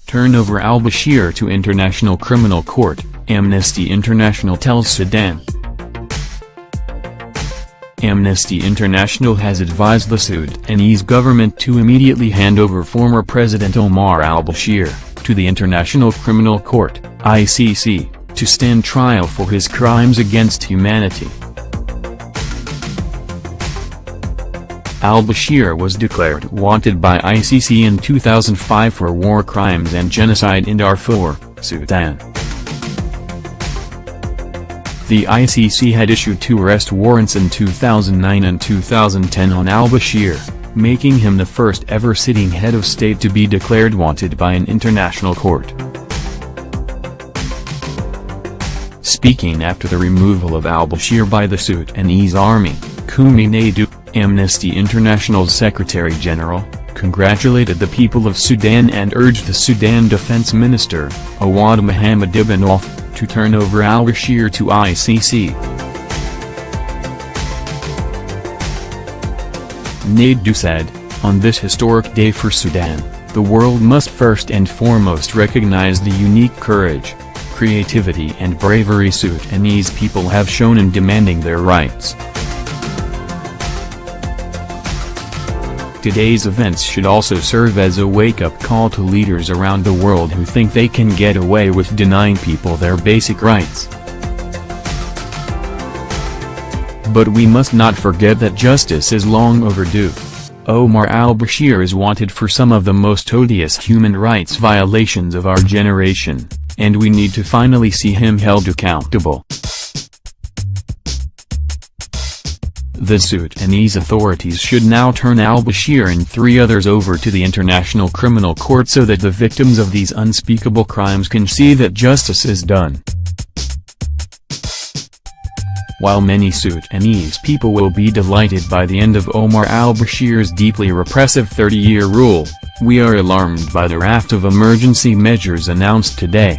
Turn over al-Bashir to International Criminal Court, Amnesty International tells Sudan. Amnesty International has advised the Sudanese government to immediately hand over former President Omar al-Bashir to the International Criminal Court, ICC, to stand trial for his crimes against humanity. Al-Bashir was declared wanted by ICC in 2005 for war crimes and genocide in Darfur, Sudan. The ICC had issued 2 arrest warrants in 2009 and 2010 on al-Bashir, making him the first ever sitting head of state to be declared wanted by an international court. Speaking after the removal of al-Bashir by the Sudanese army, Kumi Naidu, Amnesty International's Secretary General, congratulated the people of Sudan and urged the Sudan Defense Minister, Awad Mohammed Ibn Auf, to turn over al-Bashir to ICC. Naidu said, "On this historic day for Sudan, the world must first and foremost recognize the unique courage, creativity and bravery Sudanese people have shown in demanding their rights. Today's events should also serve as a wake-up call to leaders around the world who think they can get away with denying people their basic rights. But we must not forget that justice is long overdue. Omar al-Bashir is wanted for some of the most odious human rights violations of our generation, and we need to finally see him held accountable." The Sudanese authorities should now turn al-Bashir and 3 others over to the International Criminal Court so that the victims of these unspeakable crimes can see that justice is done. While many Sudanese people will be delighted by the end of Omar al-Bashir's deeply repressive 30-year rule, we are alarmed by the raft of emergency measures announced today.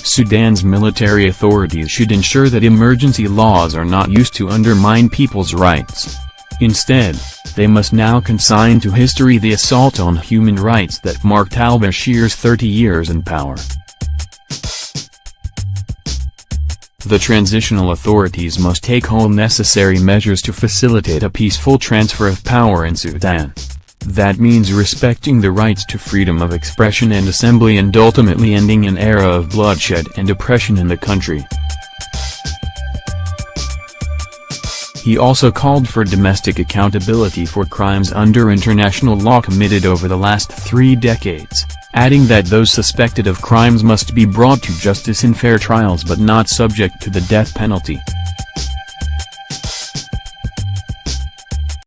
Sudan's military authorities should ensure that emergency laws are not used to undermine people's rights. Instead, they must now consign to history the assault on human rights that marked al-Bashir's 30 years in power. The transitional authorities must take all necessary measures to facilitate a peaceful transfer of power in Sudan. That means respecting the rights to freedom of expression and assembly and ultimately ending an era of bloodshed and oppression in the country. He also called for domestic accountability for crimes under international law committed over the last 3 decades, adding that those suspected of crimes must be brought to justice in fair trials but not subject to the death penalty.